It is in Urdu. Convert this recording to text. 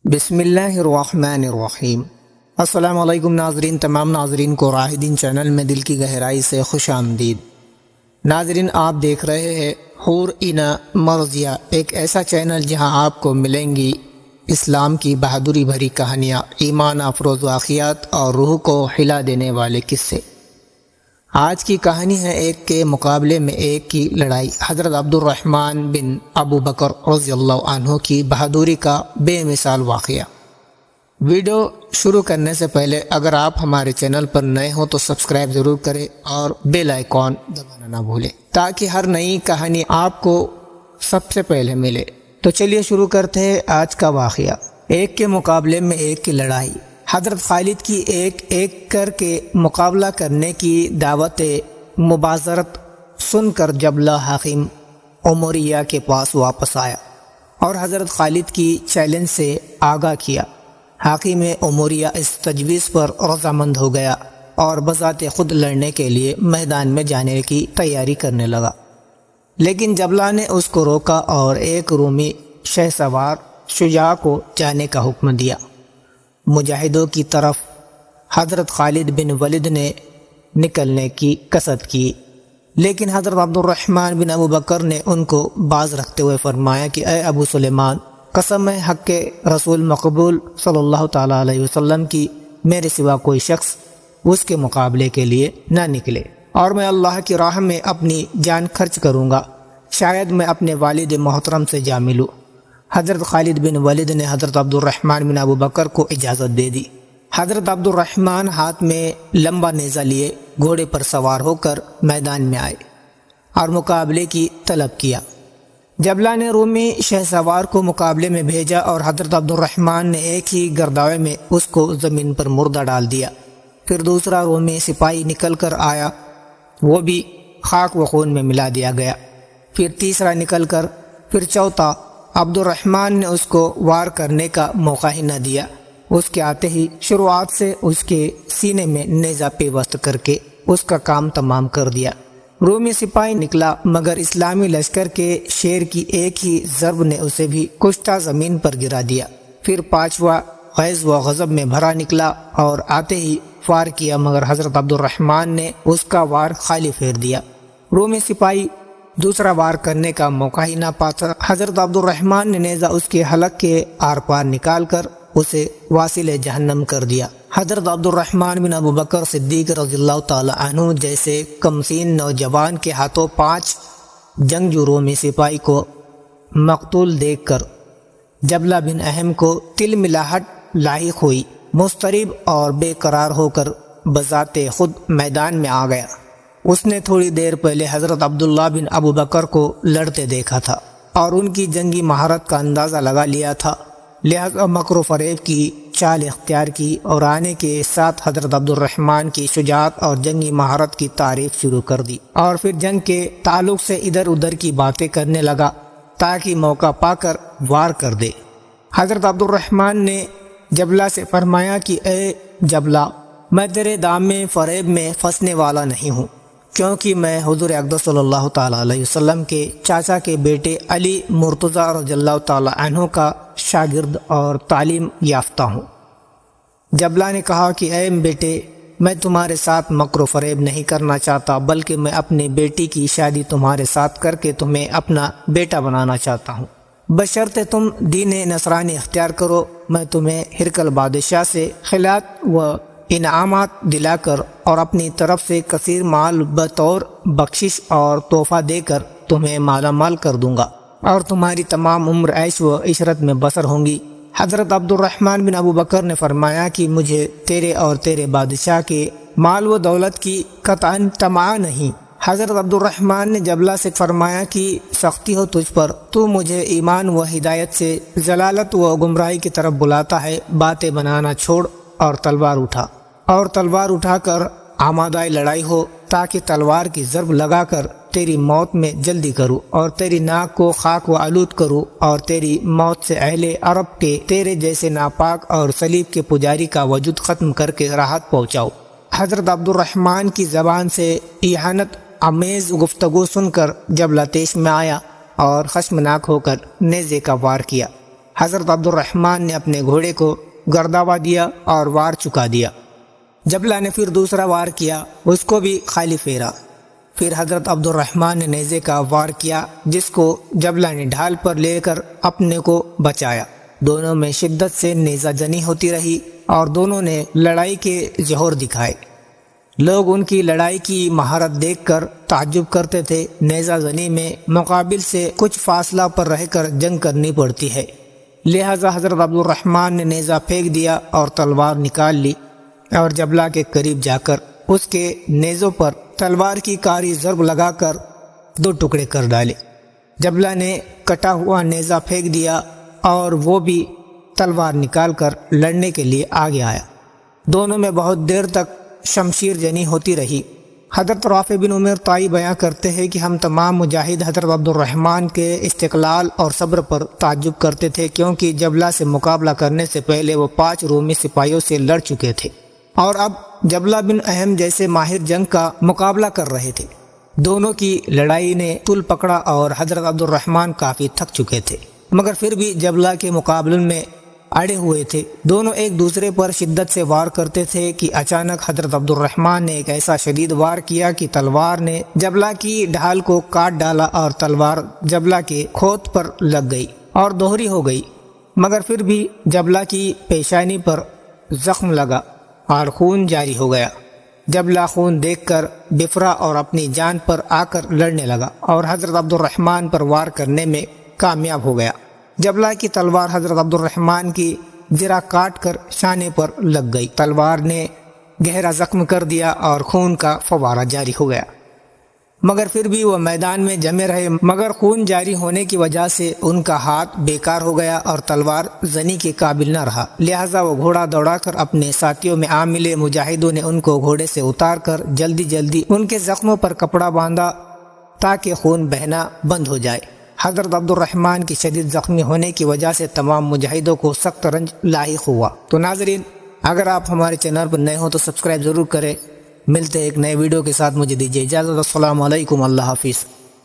بسم اللہ الرحمن الرحیم۔ السلام علیکم ناظرین، تمام ناظرین کو راہدین چینل میں دل کی گہرائی سے خوش آمدید۔ ناظرین، آپ دیکھ رہے ہیں حور اینا مرضیہ، ایک ایسا چینل جہاں آپ کو ملیں گی اسلام کی بہادری بھری کہانیاں، ایمان افروز واقعات اور روح کو ہلا دینے والے قصے۔ آج کی کہانی ہے ایک کے مقابلے میں ایک کی لڑائی۔ حضرت عبد الرحمن بن ابو بکر رضی اللہ عنہ کی بہادری کا بے مثال واقعہ۔ ویڈیو شروع کرنے سے پہلے اگر آپ ہمارے چینل پر نئے ہوں تو سبسکرائب ضرور کریں اور بیل آئیکن دبانا نہ بھولیں تاکہ ہر نئی کہانی آپ کو سب سے پہلے ملے۔ تو چلیے شروع کرتے ہیں آج کا واقعہ۔ ایک کے مقابلے میں ایک کی لڑائی۔ حضرت خالد کی ایک کر کے مقابلہ کرنے کی دعوت مبازرت سن کر جبلہ حاکم عمریہ کے پاس واپس آیا اور حضرت خالد کی چیلنج سے آگاہ کیا۔ حاکم عمریہ اس تجویز پر رضامند ہو گیا اور بذات خود لڑنے کے لیے میدان میں جانے کی تیاری کرنے لگا، لیکن جبلہ نے اس کو روکا اور ایک رومی شہ سوار شجاع کو جانے کا حکم دیا۔ مجاہدوں کی طرف حضرت خالد بن ولید نے نکلنے کی قصد کی، لیکن حضرت عبد الرحمن بن ابو بکر نے ان کو باز رکھتے ہوئے فرمایا کہ اے ابو سلیمان، قسم ہے حق کے رسول مقبول صلی اللہ تعالیٰ علیہ وسلم کی، میرے سوا کوئی شخص اس کے مقابلے کے لیے نہ نکلے، اور میں اللہ کی راہ میں اپنی جان خرچ کروں گا، شاید میں اپنے والد محترم سے جا ملوں۔ حضرت خالد بن ولید نے حضرت عبد الرحمن بن ابو بکر کو اجازت دے دی۔ حضرت عبد الرحمن ہاتھ میں لمبا نیزہ لیے گھوڑے پر سوار ہو کر میدان میں آئے اور مقابلے کی طلب کیا۔ جبلہ نے رومی شہ سوار کو مقابلے میں بھیجا اور حضرت عبد الرحمن نے ایک ہی گرداوے میں اس کو زمین پر مردہ ڈال دیا۔ پھر دوسرا رومی سپاہی نکل کر آیا، وہ بھی خاک و خون میں ملا دیا گیا۔ پھر تیسرا نکل کر، پھر چوتھا۔ عبد الرحمن نے اس کو وار کرنے کا موقع ہی نہ دیا، اس کے آتے ہی شروعات سے اس کے سینے میں نیزہ پیوست کر کے اس کا کام تمام کر دیا۔ رومی سپاہی نکلا مگر اسلامی لشکر کے شیر کی ایک ہی ضرب نے اسے بھی کشتہ زمین پر گرا دیا۔ پھر پانچواں غیظ و غضب میں بھرا نکلا اور آتے ہی وار کیا مگر حضرت عبد الرحمن نے اس کا وار خالی پھیر دیا۔ رومی سپاہی دوسرا وار کرنے کا موقع ہی نہ پاتا۔ حضرت عبد الرحمن نے نیزہ اس کے حلق کے آر پار نکال کر اسے واصل جہنم کر دیا۔ حضرت عبد الرحمن بن ابو بکر صدیق رضی اللہ تعالی عنہ جیسے کمسین نوجوان کے ہاتھوں 5 جنگجو رومی سپاہی کو مقتول دیکھ کر جبلہ بن اہم کو تلملاہٹ لاحق ہوئی، مضطرب اور بے قرار ہو کر بذات خود میدان میں آ گیا۔ اس نے تھوڑی دیر پہلے حضرت عبداللہ بن ابو بکر کو لڑتے دیکھا تھا اور ان کی جنگی مہارت کا اندازہ لگا لیا تھا، لہذا مکر و فریب کی چال اختیار کی اور آنے کے ساتھ حضرت عبد الرحمن کی شجاعت اور جنگی مہارت کی تعریف شروع کر دی، اور پھر جنگ کے تعلق سے ادھر ادھر کی باتیں کرنے لگا تاکہ موقع پا کر وار کر دے۔ حضرت عبد الرحمن نے جبلہ سے فرمایا کہ اے جبلہ، میں تیرے دام میں فریب میں پھنسنے والا نہیں ہوں، کیونکہ میں حضور اقدس صلی اللہ تعالیٰ علیہ وسلم کے چاچا کے بیٹے علی مرتضیٰ رضی اللہ تعالیٰ عنہ کا شاگرد اور تعلیم یافتہ ہوں۔ جبلہ نے کہا کہ اے بیٹے، میں تمہارے ساتھ مکر و فریب نہیں کرنا چاہتا، بلکہ میں اپنے بیٹی کی شادی تمہارے ساتھ کر کے تمہیں اپنا بیٹا بنانا چاہتا ہوں، بشرطے تم دین نصرانی اختیار کرو۔ میں تمہیں ہرقل بادشاہ سے خلعت و انعامات دلا کر اور اپنی طرف سے کثیر مال بطور بخشش اور تحفہ دے کر تمہیں مالا مال کر دوں گا، اور تمہاری تمام عمر عیش و عشرت میں بسر ہوں گی۔ حضرت عبد الرحمن بن ابو بکر نے فرمایا کہ مجھے تیرے اور تیرے بادشاہ کے مال و دولت کی قطعاً طمع نہیں۔ حضرت عبد الرحمن نے جبلہ سے فرمایا کہ سختی ہو تجھ پر، تو مجھے ایمان و ہدایت سے ضلالت و گمراہی کی طرف بلاتا ہے، باتیں بنانا چھوڑ اور تلوار اٹھا کر آمادہ لڑائی ہو، تاکہ تلوار کی ضرب لگا کر تیری موت میں جلدی کروں اور تیری ناک کو خاک و آلود کروں، اور تیری موت سے اہل عرب کے تیرے جیسے ناپاک اور صلیب کے پجاری کا وجود ختم کر کے راحت پہنچاؤ۔ حضرت عبد الرحمن کی زبان سے اہانت آمیز گفتگو سن کر جبلہ تیش میں آیا اور خشمناک ہو کر نیزے کا وار کیا۔ حضرت عبد الرحمن نے اپنے گھوڑے کو گرداوا دیا اور وار چکا دیا۔ جبلہ نے پھر دوسرا وار کیا، اس کو بھی خالی پھیرا۔ پھر حضرت عبد الرحمن نے نیزے کا وار کیا، جس کو جبلہ نے ڈھال پر لے کر اپنے کو بچایا۔ دونوں میں شدت سے نیزہ جنی ہوتی رہی اور دونوں نے لڑائی کے جوہر دکھائے۔ لوگ ان کی لڑائی کی مہارت دیکھ کر تعجب کرتے تھے۔ نیزہ زنی میں مقابل سے کچھ فاصلہ پر رہ کر جنگ کرنی پڑتی ہے، لہذا حضرت عبد الرحمن نے نیزہ پھینک دیا اور تلوار نکال لی اور جبلہ کے قریب جا کر اس کے نیزوں پر تلوار کی کاری ضرب لگا کر 2 ٹکڑے کر ڈالے۔ جبلہ نے کٹا ہوا نیزہ پھینک دیا اور وہ بھی تلوار نکال کر لڑنے کے لیے آگے آیا۔ دونوں میں بہت دیر تک شمشیر جنی ہوتی رہی۔ حضرت رافع بن عمر طائی بیان کرتے ہیں کہ ہم تمام مجاہد حضرت عبد الرحمن کے استقلال اور صبر پر تعجب کرتے تھے، کیونکہ جبلہ سے مقابلہ کرنے سے پہلے وہ 5 رومی سپاہیوں سے لڑ چکے تھے اور اب جبلہ بن اہم جیسے ماہر جنگ کا مقابلہ کر رہے تھے۔ دونوں کی لڑائی نے طول پکڑا اور حضرت عبد الرحمن کافی تھک چکے تھے، مگر پھر بھی جبلہ کے مقابلے میں اڑے ہوئے تھے۔ دونوں ایک دوسرے پر شدت سے وار کرتے تھے کہ اچانک حضرت عبد الرحمن نے ایک ایسا شدید وار کیا کہ تلوار نے جبلہ کی ڈھال کو کاٹ ڈالا اور تلوار جبلہ کے کھوت پر لگ گئی اور دوہری ہو گئی، مگر پھر بھی جبلہ کی پیشانی پر زخم لگا اور خون جاری ہو گیا۔ جبلہ خون دیکھ کر بفرا اور اپنی جان پر آ کر لڑنے لگا اور حضرت عبد الرحمن پر وار کرنے میں کامیاب ہو گیا۔ جبلہ کی تلوار حضرت عبد الرحمن کی زرہ کاٹ کر شانے پر لگ گئی۔ تلوار نے گہرا زخم کر دیا اور خون کا فوارہ جاری ہو گیا، مگر پھر بھی وہ میدان میں جمے رہے، مگر خون جاری ہونے کی وجہ سے ان کا ہاتھ بیکار ہو گیا اور تلوار زنی کے قابل نہ رہا، لہٰذا وہ گھوڑا دوڑا کر اپنے ساتھیوں میں آ ملے۔ مجاہدوں نے ان کو گھوڑے سے اتار کر جلدی جلدی ان کے زخموں پر کپڑا باندھا تاکہ خون بہنا بند ہو جائے۔ حضرت عبد الرحمن کی شدید زخمی ہونے کی وجہ سے تمام مجاہدوں کو سخت رنج لاحق ہوا۔ تو ناظرین، اگر آپ ہمارے چینل پر نئے ہوں تو سبسکرائب ضرور کریں۔ ملتے ہیں ایک نئے ویڈیو کے ساتھ، مجھے دیجیے اجازت۔ السلام علیکم، اللہ حافظ۔